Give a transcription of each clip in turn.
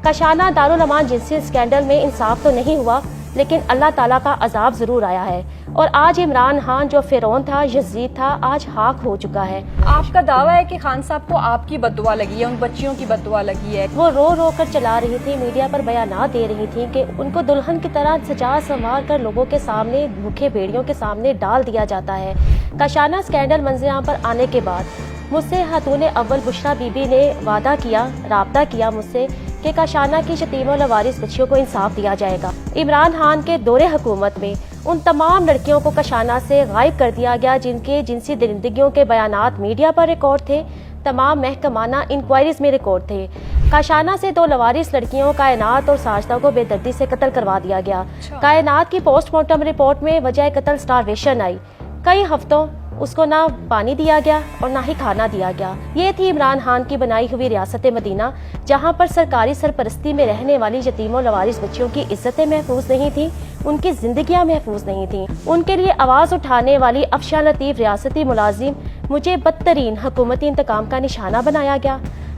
کاشانہ دارالمان جنسی اسکینڈل میں انصاف تو نہیں ہوا، لیکن اللہ تعالیٰ کا عذاب ضرور آیا ہے، اور آج عمران خان جو فرعون تھا، یزید تھا، آج خاک ہو چکا ہے۔ آپ کا دعویٰ ہے کہ خان صاحب کو آپ کی بد دعا لگی ہے، ان بچیوں کی بد دعا لگی ہے۔ وہ رو رو کر چلا رہی تھی، میڈیا پر بیانات دے رہی تھی کہ ان کو دلہن کی طرح سجا سنوار کر لوگوں کے سامنے، بھوکے بھیڑیوں کے سامنے ڈال دیا جاتا ہے۔ کاشانہ اسکینڈل منظر عام پر آنے کے بعد مجھ سے خاتون اول بشریٰ بی بی نے وعدہ کیا، رابطہ کیا مجھ سے کہ کاشانہ کی یتیم و لاوارث بچیوں کو انصاف دیا جائے گا۔ عمران خان کے دور حکومت میں ان تمام لڑکیوں کو کاشانہ سے غائب کر دیا گیا جن کے جنسی درندگیوں کے بیانات میڈیا پر ریکارڈ تھے، تمام محکمانہ انکوائریز میں ریکارڈ تھے۔ کاشانہ سے 2 لاوارث لڑکیوں کائنات اور ساجدہ کو بے دردی سے قتل کروا دیا گیا۔ کائنات کی پوسٹ مارٹم رپورٹ میں وجہ قتل سٹارویشن آئی، کئی ہفتوں اس کو نہ پانی دیا گیا اور نہ ہی کھانا دیا گیا۔ یہ تھی عمران خان کی بنائی ہوئی ریاست مدینہ، جہاں پر سرکاری سرپرستی میں رہنے والی یتیم و لاوارث بچیوں کی عزتیں محفوظ نہیں تھیں، ان کی زندگیاں محفوظ نہیں تھیں۔ ان کے لیے آواز اٹھانے والی افشاں لطیف ریاستی ملازم مجھے بدترین حکومتی انتقام کا نشانہ بنایا گیا۔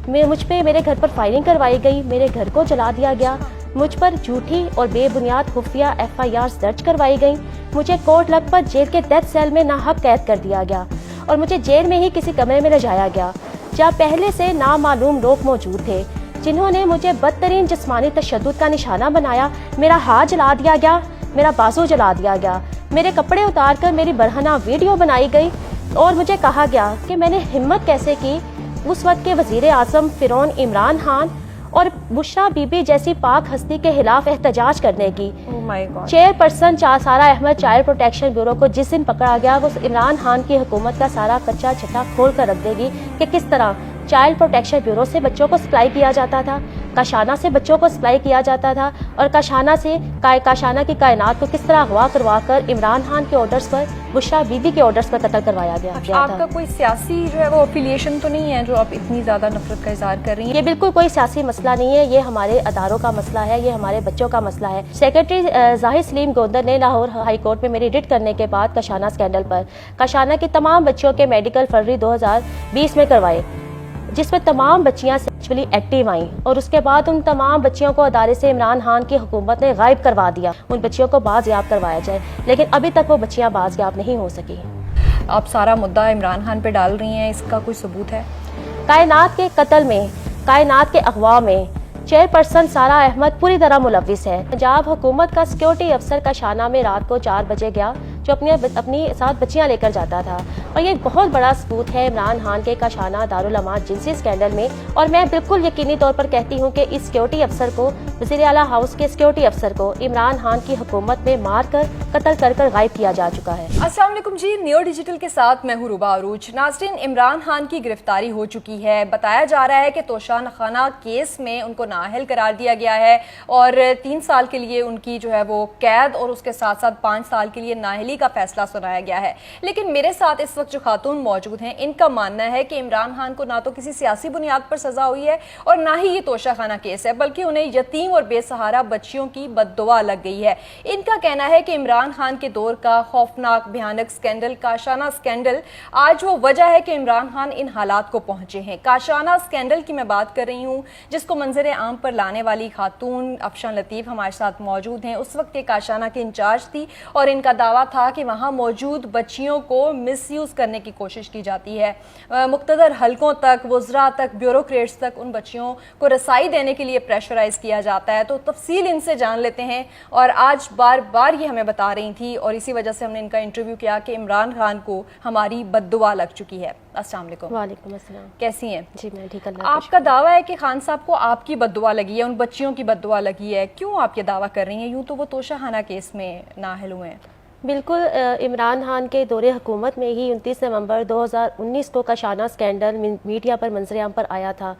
مجھ پہ میرے گھر پر فائرنگ کروائی گئی، میرے گھر کو جلا دیا گیا، مجھ پر جھوٹی اور بے بنیاد خفیہ FIRs درج کروائی گئیں، مجھے کوٹ لگ پر جیل کے ڈیتھ سیل میں ناحق قید کر دیا گیا اور مجھے جیل میں ہی کسی کمرے میں لے جایا گیا جہاں پہلے سے نامعلوم لوگ موجود تھے، جنہوں نے مجھے بدترین جسمانی تشدد کا نشانہ بنایا۔ میرا ہاتھ جلا دیا گیا، میرا بازو جلا دیا گیا، میرے کپڑے اتار کر میری برہنہ ویڈیو بنائی گئی، اور مجھے کہا گیا کہ میں نے ہمت کیسے کی اس وقت کے وزیر اعظم فرعون عمران خان اور بشریٰ بی بی جیسی پاک ہستی کے خلاف احتجاج کرنے کی۔ Chairperson Sara Ahmed child protection bureau کو جس دن پکڑا گیا، وہ عمران خان کی حکومت کا سارا کچا چھٹا کھول کر رکھ دے گی کہ کس طرح چائلڈ پروٹیکشن بیورو سے بچوں کو سپلائی کیا جاتا تھا، کاشانہ سے بچوں کو سپلائی کیا جاتا تھا، اور کاشانہ کی کائنات کو کس طرح اغوا کروا کر عمران خان کے آرڈرز پر، بشریٰ بی بی کے آرڈرز پر قتل کروایا گیا تھا۔ آپ کا کوئی سیاسی جو ہے وہ افیلیشن تو نہیں ہے جو آپ اتنی زیادہ نفرت کا اظہار کر رہی ہیں؟ یہ بالکل کوئی سیاسی مسئلہ نہیں ہے، یہ ہمارے اداروں کا مسئلہ ہے، یہ ہمارے بچوں کا مسئلہ ہے۔ سیکرٹری ظاہر سلیم گوندر نے لاہور ہائی کورٹ میں میری ریٹ کرنے کے بعد کاشانہ اسکینڈل پر کاشانہ کی تمام بچیوں کے میڈیکل فروری 2020 میں کروائے، جس میں تمام بچیاں سیکچولی ایکٹیو آئیں، اور اس کے بعد ان تمام بچیوں کو ادارے سے عمران خان کی حکومت نے غائب کروا دیا۔ ان بچیوں کو بازیاب کروایا جائے، لیکن ابھی تک وہ بچیاں بازیاب نہیں ہو سکی۔ آپ سارا مدعا عمران خان پہ ڈال رہی ہیں، اس کا کوئی ثبوت ہے؟ کائنات کے قتل میں، کائنات کے اغوا میں چیئرپرسن سارہ احمد پوری طرح ملوث ہے۔ پنجاب حکومت کا سیکورٹی افسر کاشانہ میں رات کو 4 بجے گیا، جو اپنی ساتھ بچیاں لے کر جاتا تھا، اور یہ بہت بڑا ثبوت ہے عمران خان کے کاشانہ دارالمان جنسی اسکینڈل میں۔ اور میں بالکل یقینی طور پر کہتی ہوں کہ اس سیکورٹی افسر کو، وزیر اعلیٰ ہاؤس کے سیکورٹی افسر کو عمران خان کی حکومت میں مار کر قتل کر غائب کیا جا چکا ہے۔ السلام علیکم جی، نیو ڈیجیٹل کے ساتھ میں ہوں ربا عروج۔ ناظرین، عمران خان کی گرفتاری ہو چکی ہے۔ بتایا جا رہا ہے کہ توشہ خانہ کیس میں ان کو نااہل قرار دیا گیا ہے، اور 3 سال کے لیے ان کی جو ہے وہ قید، اور اس کے ساتھ ساتھ 5 سال کے لیے نااہلی کا فیصلہ سنایا گیا ہے۔ لیکن میرے ساتھ اس وقت جو خاتون موجود ہیں، ان کا ماننا ہے کہ عمران خان کو نہ تو کسی سیاسی بنیاد پر سزا ہوئی ہے اور نہ ہی یہ توشہ خانہ کیس ہے، بلکہ انہیں یتیم اور بے سہارا بچیوں کی بد دعا لگ گئی ہے۔ ان کا کہنا ہے کہ عمران خان کے دور کا خوفناک بھیانک سکینڈل، کاشانہ سکینڈل، آج وہ وجہ ہے کہ عمران خان ان حالات کو پہنچے ہیں۔ کاشانہ سکینڈل کی میں بات کر رہی ہوں، جس کو منظر عام پر لانے والی خاتون افشاں لطیف ہمارے ساتھ موجود ہیں۔ اس وقت یہ کاشانہ کی انچارج تھی، اور ان کا دعویٰ تھا کہ وہاں موجود بچیوں کو مس یوز کرنے کی کوشش کی جاتی ہے، مقتدر حلقوں تک، وزراء تک، بیوروکریٹس تک ان بچیوں کو رسائی دینے کے لیے پریشرائز کیا جاتا ہے۔ تو تفصیل ان سے جان لیتے ہیں، اور آج بار بار یہ ہمیں بتا رہی تھی، اور اسی وجہ سے ہم نے ان کا انٹرویو کیا کہ عمران خان کو ہماری بد دعا لگ چکی ہے۔ السلام علیکم۔ وعلیکم السلام۔ کیسی ہیں؟ جی میں ٹھیک۔ آپ کا دعویٰ ہے کہ خان صاحب کو آپ کی بد دعا لگی ہے، ان بچیوں کی بد دعا لگی ہے، کیوں آپ یہ دعویٰ کر رہی ہیں؟ یوں تو وہ توشہ خانہ کیس میں نااہل ہوئے ہیں۔ بالکل، عمران خان کے دور حکومت میں ہی 29 نومبر 2019 کو کاشانہ اسکینڈل میڈیا پر منظر عام پر آیا تھا۔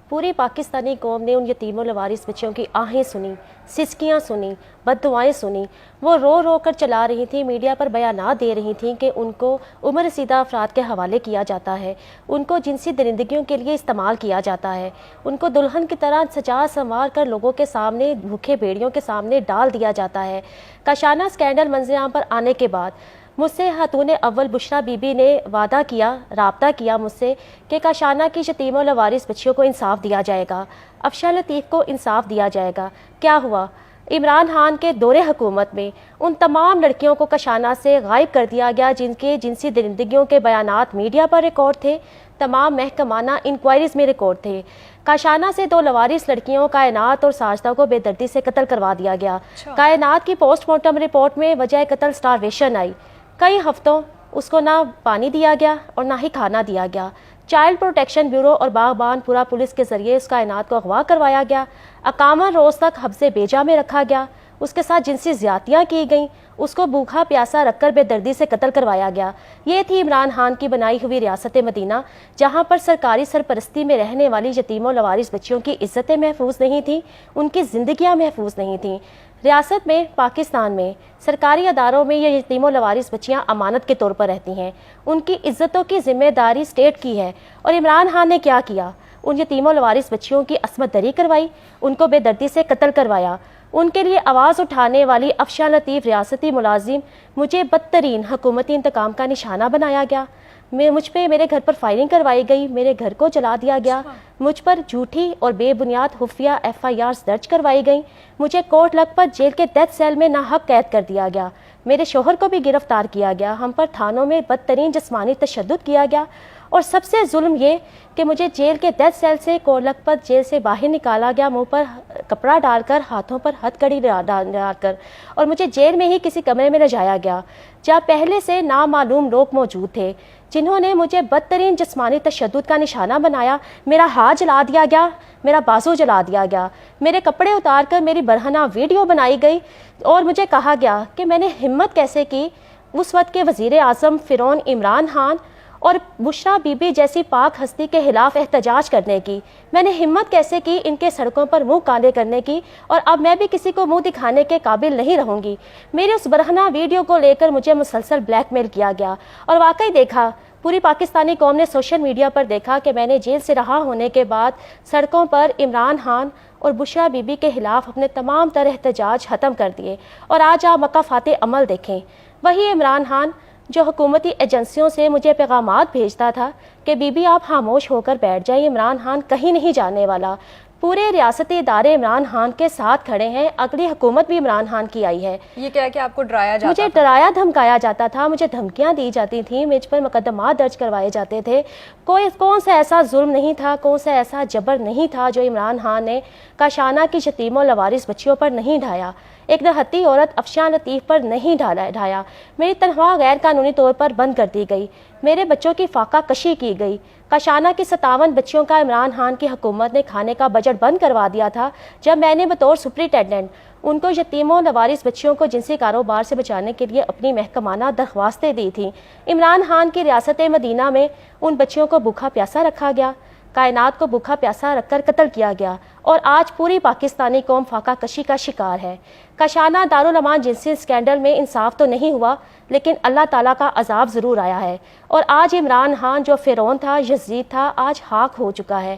پوری پاکستانی قوم نے ان یتیم و لاوارث بچیوں کی آہیں سنی، سسکیاں سنی، بد دعائیں سنی۔ وہ رو رو کر چلا رہی تھیں، میڈیا پر بیانات دے رہی تھیں کہ ان کو عمر رسیدہ افراد کے حوالے کیا جاتا ہے، ان کو جنسی درندگیوں کے لیے استعمال کیا جاتا ہے، ان کو دلہن کی طرح سجا سنوار کر لوگوں کے سامنے، بھوکے بھیڑیوں کے سامنے ڈال دیا جاتا ہے۔ کاشانہ اسکینڈل منظر عام پر آنے کے بعد مجھ سے خاتون اول بشرا بی بی نے رابطہ کیا مجھ سے کہ کاشانہ کی یتیم و لوارث بچیوں کو انصاف دیا جائے گا، افشاں لطیف کو انصاف دیا جائے گا۔ کیا ہوا؟ عمران خان کے دور حکومت میں ان تمام لڑکیوں کو کاشانہ سے غائب کر دیا گیا جن کے جنسی درندگیوں کے بیانات میڈیا پر ریکارڈ تھے، تمام محکمانہ انکوائریز میں ریکارڈ تھے۔ کاشانہ سے 2 لوارث لڑکیوں کائنات اور ساجدہ کو بے دردی سے قتل کروا دیا گیا۔ کائنات کی پوسٹ مارٹم رپورٹ میں وجہ قتل سٹارویشن آئی، کئی ہفتوں اس کو نہ پانی دیا گیا اور نہ ہی کھانا دیا گیا۔ چائلڈ پروٹیکشن بیورو اور باغبان پورا پولیس کے ذریعے اس کائنات کو اغوا کروایا گیا، 51 روز تک حبس بیجا میں رکھا گیا، اس کے ساتھ جنسی زیادتیاں کی گئیں، اس کو بھوکھا پیاسا رکھ کر بے دردی سے قتل کروایا گیا۔ یہ تھی عمران خان کی بنائی ہوئی ریاست مدینہ، جہاں پر سرکاری سرپرستی میں رہنے والی یتیم و لوارث بچیوں کی عزتیں محفوظ نہیں تھیں، ان کی زندگیاں محفوظ نہیں تھیں۔ ریاست میں، پاکستان میں سرکاری اداروں میں یہ یتیم و لوارث بچیاں امانت کے طور پر رہتی ہیں، ان کی عزتوں کی ذمہ داری اسٹیٹ کی ہے۔ اور عمران خان نے کیا کیا؟ ان یتیم و لوارث بچیوں کی عصمت دری کروائی، ان کو بے دردی سے قتل کروایا۔ ان کے لیے آواز اٹھانے والی افشاں لطیف ریاستی ملازم مجھے بدترین حکومتی انتقام کا نشانہ بنایا گیا۔ مجھ پہ میرے گھر پر فائرنگ کروائی گئی، میرے گھر کو جلا دیا گیا، مجھ پر جھوٹی اور بے بنیاد خفیہ FIRs درج کروائی گئیں، مجھے کوٹ لکھپت جیل کے ڈیتھ سیل میں ناحق قید کر دیا گیا، میرے شوہر کو بھی گرفتار کیا گیا، ہم پر تھانوں میں بدترین جسمانی تشدد کیا گیا، اور سب سے ظلم یہ کہ مجھے جیل کے ڈیتھ سیل سے کوٹ لکھپت جیل سے باہر نکالا گیا، منہ پر کپڑا ڈال کر، ہاتھوں پر ہتھکڑی ڈال کر، اور مجھے جیل میں ہی کسی کمرے میں لے جایا گیا جہاں پہلے سے نامعلوم لوگ موجود تھے جنہوں نے مجھے بدترین جسمانی تشدد کا نشانہ بنایا۔ میرا ہاتھ جلا دیا گیا، میرا بازو جلا دیا گیا، میرے کپڑے اتار کر میری برہنہ ویڈیو بنائی گئی، اور مجھے کہا گیا کہ میں نے ہمت کیسے کی اس وقت کے وزیر اعظم فرعون عمران خان اور بشرا بی بی جیسی پاک ہستی کے خلاف احتجاج کرنے کی، میں نے ہمت کیسے کی ان کے سڑکوں پر منہ کالے کرنے کی، اور اب میں بھی کسی کو منہ دکھانے کے قابل نہیں رہوں گی۔ میرے اس برہنہ ویڈیو کو لے کر مجھے مسلسل بلیک میل کیا گیا، اور واقعی دیکھا، پوری پاکستانی قوم نے سوشل میڈیا پر دیکھا کہ میں نے جیل سے رہا ہونے کے بعد سڑکوں پر عمران خان اور بشرا بی بی کے خلاف اپنے تمام تر احتجاج ختم کر دیے۔ اور آج آپ مقافات عمل دیکھیں، وہی عمران خان جو حکومتی ایجنسیوں سے مجھے پیغامات بھیجتا تھا کہ بی بی آپ خاموش ہو کر بیٹھ جائیں، عمران خان کہیں نہیں جانے والا، پورے ریاستی ادارے عمران خان کے ساتھ کھڑے ہیں، اگلی حکومت بھی عمران خان کی آئی ہے۔ یہ کیا کہ آپ کو ڈرایا جاتا مجھے ڈرایا دھمکایا جاتا تھا، مجھے دھمکیاں دی جاتی تھیں، مجھ پر مقدمات درج کروائے جاتے تھے۔ کون سا ایسا ظلم نہیں تھا، کون سا ایسا جبر نہیں تھا جو عمران خان نے کاشانہ کی یتیم و لوارث بچیوں پر نہیں ڈھایا، ایک دہتی عورت افشاں لطیف پر نہیں ڈھایا۔ میری تنخواہ غیر قانونی طور پر بند کر دی گئی، میرے بچوں کی فاقہ کشی کی گئی، کاشانہ کی 57 بچیوں کا عمران خان کی حکومت نے کھانے کا بجٹ بند کروا دیا تھا جب میں نے بطور سپرنٹینڈنٹ ان کو یتیموں لوارث بچیوں کو جنسی کاروبار سے بچانے کے لیے اپنی محکمانہ درخواستیں دی تھیں۔ عمران خان کی ریاست مدینہ میں ان بچیوں کو بھوکھا پیاسا رکھا گیا، کائنات کو بھوکھا پیاسا رکھ کر قتل کیا گیا، اور آج پوری پاکستانی قوم فاقہ کشی کا شکار ہے۔ کاشانہ دارالامان جنسی اسکینڈل میں انصاف تو نہیں ہوا، لیکن اللہ تعالیٰ کا عذاب ضرور آیا ہے، اور آج عمران خان جو فرعون تھا، یزید تھا، آج خاک ہو چکا ہے۔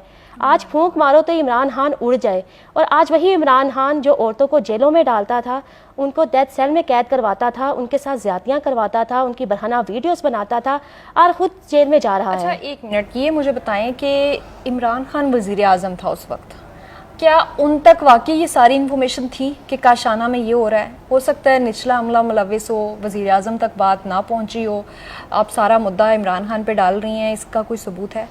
آج پھونک مارو تو عمران خان اڑ جائے، اور آج وہی عمران خان جو عورتوں کو جیلوں میں ڈالتا تھا، ان کو ڈیتھ سیل میں قید کرواتا تھا، ان کے ساتھ زیادتیاں کرواتا تھا، ان کی برہنہ ویڈیوز بناتا تھا، اور خود جیل میں جا رہا ہے۔ اچھا ایک منٹ، یہ مجھے بتائیں کہ عمران خان وزیر اعظم تھا اس وقت، کیا ان تک واقعی یہ ساری انفارمیشن تھی کہ کاشانہ میں یہ ہو رہا ہے؟ ہو سکتا ہے نچلا عملہ ملوث ہو، وزیر اعظم تک بات نہ پہنچی ہو، آپ سارا مدعا عمران خان پہ ڈال رہی ہیں، اس کا کوئی ثبوت ہے؟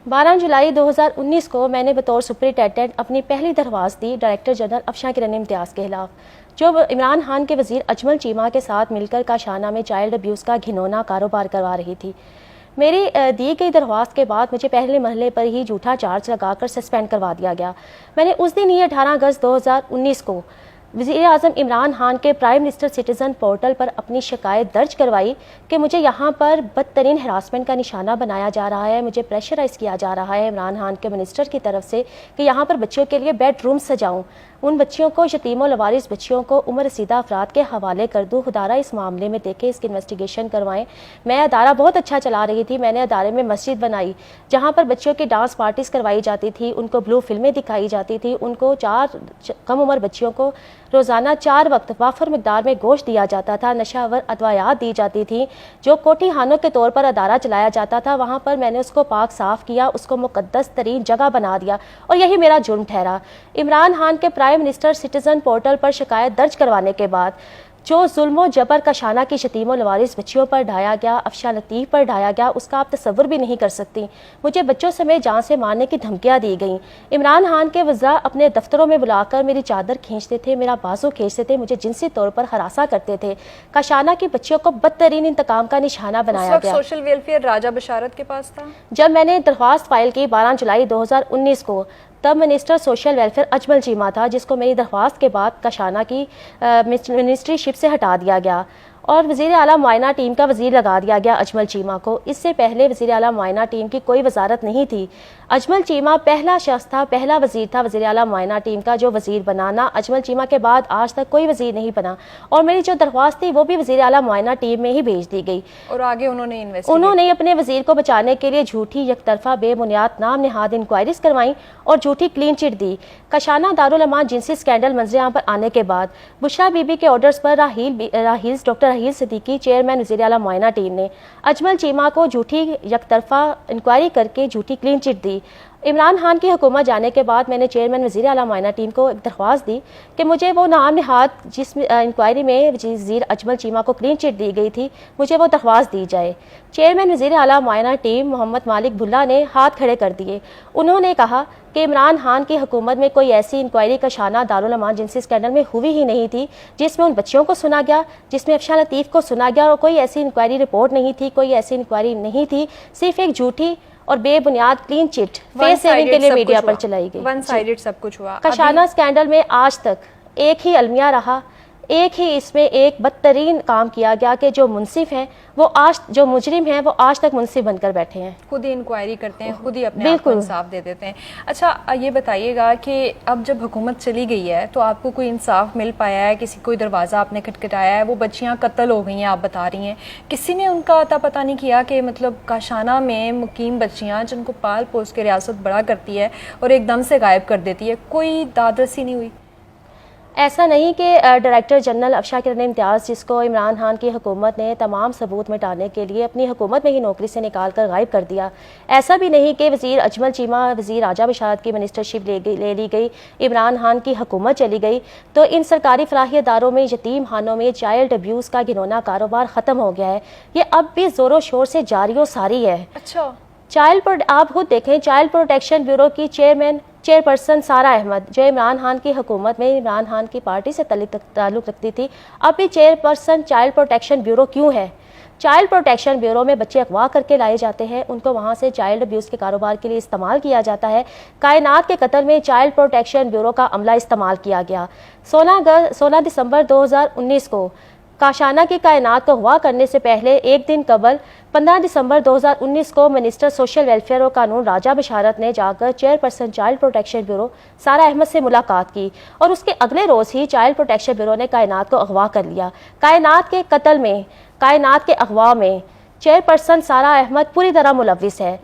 12 جولائی 2019 کو میں نے بطور سپرنٹینڈنٹ اپنی پہلی درخواست دی ڈائریکٹر جنرل افشاں کرن امتیاز کے خلاف، جو عمران خان کے وزیر اجمل چیمہ کے ساتھ مل کر کاشانہ میں چائلڈ ابیوز کا گھناؤنا کاروبار کروا رہی تھی۔ میری دی گئی درخواست کے بعد مجھے پہلے مرحلے پر ہی جھوٹا چارج لگا کر سسپینڈ کروا دیا گیا۔ میں نے اس دن ہی 18 اگست 2019 کو وزیر اعظم عمران خان کے پرائم منسٹر سٹیزن پورٹل پر اپنی شکایت درج کروائی کہ مجھے یہاں پر بدترین ہراسمنٹ کا نشانہ بنایا جا رہا ہے، مجھے پریشرائز کیا جا رہا ہے عمران خان کے منسٹر کی طرف سے کہ یہاں پر بچیوں کے لیے بیڈ روم سجاؤں، ان بچیوں کو، یتیم و لوارث بچیوں کو عمر رسیدہ افراد کے حوالے کر دوں، خدارہ اس معاملے میں دیکھیں، اس کی انویسٹیگیشن کروائیں۔ میں ادارہ بہت اچھا چلا رہی تھی، میں نے ادارے میں مسجد بنائی جہاں پر بچیوں کی ڈانس پارٹیز کروائی جاتی تھی، ان کو بلو فلمیں دکھائی جاتی تھی، ان کو 4 کم عمر بچیوں کو روزانہ 4 وقت وافر مقدار میں گوشت دیا جاتا تھا، نشاور ادویات دی جاتی تھیں، جو کوٹھی خانوں کے طور پر ادارہ چلایا جاتا تھا، وہاں پر میں نے اس کو پاک صاف کیا، اس کو مقدس ترین جگہ بنا دیا اور یہی میرا جرم ٹھہرا۔ عمران خان کے پرائم منسٹر سٹیزن پورٹل پر شکایت درج کروانے کے بعد جو ظلم و جبر کاشانہ کی یتیم و لوارث بچیوں پر ڈھایا گیا، افشاں لطیف پر ڈھایا گیا، اس کا آپ تصور بھی نہیں کر سکتی۔ مجھے بچوں سمیت جان سے مارنے کی دھمکیاں دی گئیں۔ عمران خان کے وزراء اپنے دفتروں میں بلا کر میری چادر کھینچتے تھے، میرا بازو کھینچتے تھے، مجھے جنسی طور پر ہراساں کرتے تھے۔ کاشانہ کی بچیوں کو بدترین انتقام کا نشانہ بنایا گیا۔ سوشل ویلفیئر راجہ بشارت کے پاس تھا؟ جب میں نے درخواست فائل کی 12 جولائی 2019 کو، تب minister social welfare Ajmal Cheema تھا، جس کو میری درخواست کے بعد کاشانہ کی منسٹری شپ سے ہٹا دیا گیا اور وزیر اعلیٰ معائنہ ٹیم کا وزیر لگا دیا گیا اجمل چیمہ کو۔ اس سے پہلے وزیر اعلیٰ معائنہ ٹیم کی کوئی وزارت نہیں تھی۔ اجمل چیمہ پہلا شخص تھا، پہلا وزیر تھا وزیر اعلیٰ معائنہ ٹیم کا جو وزیر بنانا۔ اجمل چیمہ کے بعد آج تک کوئی وزیر نہیں بنا اور میری جو درخواست تھی وہ بھی وزیر اعلیٰ معائنہ ٹیم میں ہی بھیج دی گئی اور آگے انہوں نے اپنے وزیر کو بچانے کے لیے جھوٹی یک طرفہ بے بنیاد نام نہاد انکوائریز کروائیں اور جھوٹی کلین چٹ دی۔ کاشانہ دارالمان جنسی اسکینڈل منظر عام پر آنے کے بعد بشرا بی بی کے آرڈرز پر ڈاکٹر راحیل صدیقی چیئرمین وزیر اعلیٰ معائنہ ٹیم نے اجمل چیمہ کو جھوٹی یک طرفہ انکوائری کر کے جھوٹی کلین چٹ دی۔ عمران خان کی حکومت جانے کے بعد میں نے چیئرمین وزیر اعلیٰ معائنہ ٹیم کو ایک درخواست دی کہ مجھے وہ نام نہاد جس انکوائری میں وزیر اجمل چیمہ کو کلین چٹ دی گئی تھی، مجھے وہ درخواست دی جائے۔ چیئرمین وزیر اعلیٰ معائنہ ٹیم محمد مالک بھلا نے ہاتھ کھڑے کر دیے۔ انہوں نے کہا کہ عمران خان کی حکومت میں کوئی ایسی انکوائری کاشانہ دارالمان جنسی اسکینڈل میں ہوئی ہی نہیں تھی جس میں ان بچیوں کو سنا گیا، جس میں افشاں لطیف کو سنا گیا، اور کوئی ایسی انکوائری رپورٹ نہیں تھی، کوئی ایسی انکوائری نہیں تھی، صرف ایک جھوٹی اور بے بنیاد کلین چٹ فیس سیونگ کے لیے میڈیا پر چلائی گئی۔ ون سائیڈڈ سب کچھ ہوا۔ کاشانہ اسکینڈل میں آج تک ایک ہی المیہ رہا، ایک ہی اس میں ایک بدترین کام کیا گیا کہ جو منصف ہیں وہ آج، جو مجرم ہیں وہ آج تک منصف بن کر بیٹھے ہیں، خود ہی انکوائری کرتے ہیں، خود ہی اپنے آپ کو انصاف دے دیتے ہیں۔ اچھا یہ بتائیے گا کہ اب جب حکومت چلی گئی ہے تو آپ کو کوئی انصاف مل پایا ہے؟ کسی کوئی دروازہ آپ نے کھٹکھٹایا ہے؟ وہ بچیاں قتل ہو گئی ہیں آپ بتا رہی ہیں، کسی نے ان کا اتا پتہ نہیں کیا کہ مطلب کاشانہ میں مقیم بچیاں جن کو پال پوس کے ریاست بڑا کرتی ہے اور ایک دم سے غائب کر دیتی ہے، کوئی داد رسی نہیں ہوئی؟ ایسا نہیں کہ ڈائریکٹر جنرل افشاں کرن امتیاز، جس کو عمران خان کی حکومت نے تمام ثبوت مٹانے کے لیے اپنی حکومت میں ہی نوکری سے نکال کر غائب کر دیا، ایسا بھی نہیں کہ وزیر اجمل چیمہ وزیر راجہ بشارت کی منسٹرشپ لے لی گئی، عمران خان کی حکومت چلی گئی تو ان سرکاری فلاحی اداروں میں، یتیم خانوں میں چائلڈ ابیوز کا گھناؤنا کاروبار ختم ہو گیا ہے۔ یہ اب بھی زور و شور سے جاری و ساری ہے۔ اچھا آپ خود دیکھیں، چائلڈ پروٹیکشن بیورو کی چیئرپرسن سارہ احمد جو عمران خان کی حکومت میں عمران خان کی پارٹی سے تعلق رکھتی تھی، اب بھی چیئرپرسن چائلڈ پروٹیکشن بیورو کیوں ہے؟ چائلڈ پروٹیکشن بیورو میں بچے اغوا کر کے لائے جاتے ہیں، ان کو وہاں سے چائلڈ ابیوز کے کاروبار کے لیے استعمال کیا جاتا ہے۔ کائنات کے قتل میں چائلڈ پروٹیکشن بیورو کا عملہ استعمال کیا گیا۔ 16 دسمبر 2019 کو کاشانہ کی کائنات کو اغوا کرنے سے پہلے ایک دن قبل 15 دسمبر 2019 کو منسٹر سوشل ویلفیئر و قانون راجہ بشارت نے جا کر chairperson child protection bureau Sara Ahmed سے ملاقات کی اور اس کے اگلے روز ہی چائلڈ پروٹیکشن بیورو نے کائنات کو اغوا کر لیا۔ کائنات کے قتل میں، کائنات کے اغوا میں چیئرپرسن سارہ احمد پوری طرح ملوث ہے۔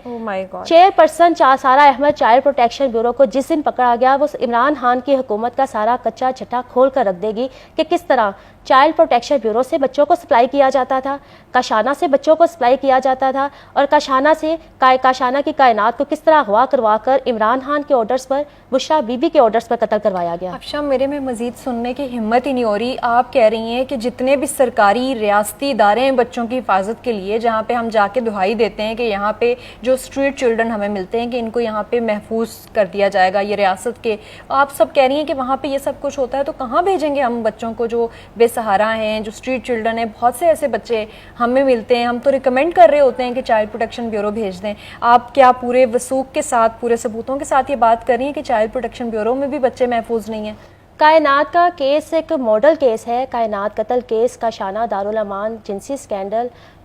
Chairperson Sara Ahmed child protection bureau کو جس دن پکڑا گیا وہ عمران خان کی حکومت کا سارا کچا چھٹا کھول کر رکھ دے گی کہ کس طرح چائلڈ پروٹیکشن بیورو سے بچوں کو سپلائی کیا جاتا تھا، کاشانہ سے بچوں کو سپلائی کیا جاتا تھا، اور کاشانہ کی کائنات کو کس طرح اغوا کروا کر عمران خان کے orders per, Bushra be be کے آرڈرز پر قتل کروایا گیا۔ افشاں میرے میں مزید سننے کی ہمت ہی نہیں ہو رہی۔ آپ کہہ رہی ہیں کہ جتنے بھی سرکاری ریاستی ادارے ہیں بچوں کی حفاظت کے لیے، جہاں پہ ہم جا کے دہائی دیتے ہیں کہ یہاں پہ جو اسٹریٹ چلڈرن ہمیں ملتے ہیں کہ ان کو یہاں پہ محفوظ کر دیا جائے گا، یہ ریاست کے، آپ سب کہہ رہی ہیں کہ وہاں پہ یہ سب کچھ ہوتا ہے، تو کہاں بھیجیں گے ہم بچوں کو جو بے سہارا ہیں، جو اسٹریٹ چلڈرن ہیں؟ بہت سے ایسے بچے ہمیں ملتے ہیں، ہم تو ریکمینڈ کر رہے ہوتے ہیں کہ چائلڈ پروٹیکشن بیورو بھیج دیں۔ آپ کیا پورے وثوق کے ساتھ، پورے ثبوتوں کے ساتھ یہ بات کر رہی ہیں کہ چائلڈ پروٹیکشن بیورو میں بھی بچے محفوظ نہیں ہیں؟ کائنات کا کیس ایک ماڈل کیس ہے۔ کائنات قتل کیس، کاشانہ دارالمان جنسی اسکینڈل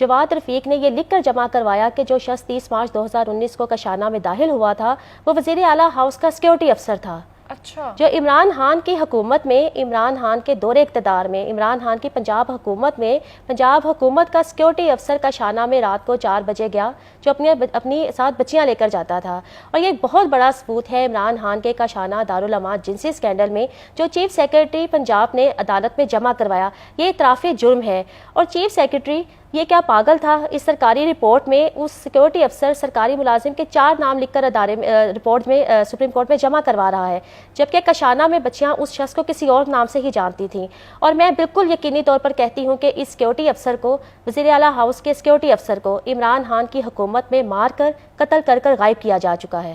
جواد رفیق نے یہ لکھ کر جمع کروایا کہ جو شخص 30 مارچ 2019 کو کشانہ میں داخل ہوا تھا وہ وزیر اعلیٰ ہاؤس کا سیکیورٹی افسر تھا، اچھا، جو عمران خان کی حکومت میں، عمران خان کے دور اقتدار میں، عمران خان کی پنجاب حکومت میں پنجاب حکومت کا سیکیورٹی افسر کاشانہ میں رات کو 4 بجے گیا، جو اپنی ساتھ بچیاں لے کر جاتا تھا۔ اور یہ ایک بہت بڑا ثبوت ہے عمران خان کے کاشانہ دارالعلومات جنسی اسکینڈل میں جو چیف سیکرٹری پنجاب نے عدالت میں جمع کروایا، یہ اعتراف جرم ہے۔ اور چیف سیکرٹری یہ کیا پاگل تھا؟ اس سرکاری رپورٹ میں اس سیکورٹی افسر سرکاری ملازم کے 4 نام لکھ کر رپورٹ میں سپریم کورٹ میں جمع کروا رہا ہے، جبکہ کاشانہ میں بچیاں اس شخص کو کسی اور نام سے ہی جانتی تھیں۔ اور میں بالکل یقینی طور پر کہتی ہوں کہ اس سیکورٹی افسر کو، وزیر اعلیٰ ہاؤس کے سیکورٹی افسر کو عمران خان کی حکومت میں مار کر قتل کر غائب کیا جا چکا ہے۔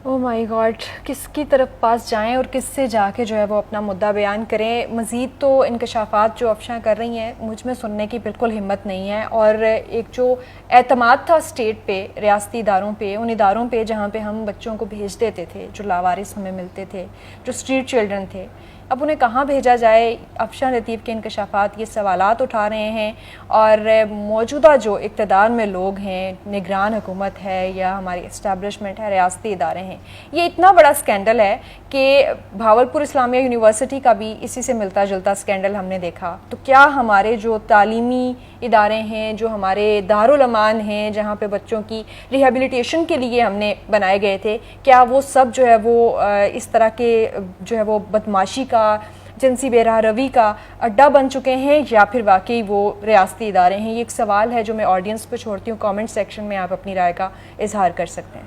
او مائی گاڈ، کس کی طرف پاس جائیں اور کس سے جا کے جو ہے وہ اپنا مدعا بیان کریں؟ مزید تو انکشافات جو افشاں کر رہی ہیں مجھ میں سننے کی بالکل ہمت نہیں ہے، اور ایک جو اعتماد تھا اسٹیٹ پہ، ریاستی اداروں پہ، ان اداروں پہ جہاں پہ ہم بچوں کو بھیج دیتے تھے، جو لاوارث ہمیں ملتے تھے، جو اسٹریٹ چلڈرن تھے، اب انہیں کہاں بھیجا جائے؟ افشاں لطیف کے انکشافات یہ سوالات اٹھا رہے ہیں، اور موجودہ جو اقتدار میں لوگ ہیں، نگران حکومت ہے یا ہماری اسٹیبلشمنٹ ہے، ریاستی ادارے ہیں، یہ اتنا بڑا سکینڈل ہے کہ بھاولپور اسلامیہ یونیورسٹی کا بھی اسی سے ملتا جلتا سکینڈل ہم نے دیکھا۔ تو کیا ہمارے جو تعلیمی ادارے ہیں، جو ہمارے دارالامان ہیں، جہاں پہ بچوں کی ریہیبلیٹیشن کے لیے ہم نے بنائے گئے تھے، کیا وہ سب جو ہے وہ اس طرح کے جو ہے وہ بدماشی کا، جنسی بے راہ روی کا اڈا بن چکے ہیں، یا پھر واقعی وہ ریاستی ادارے ہیں؟ یہ ایک سوال ہے جو میں آڈینس پہ چھوڑتی ہوں، کامنٹ سیکشن میں آپ اپنی رائے کا اظہار کر سکتے ہیں۔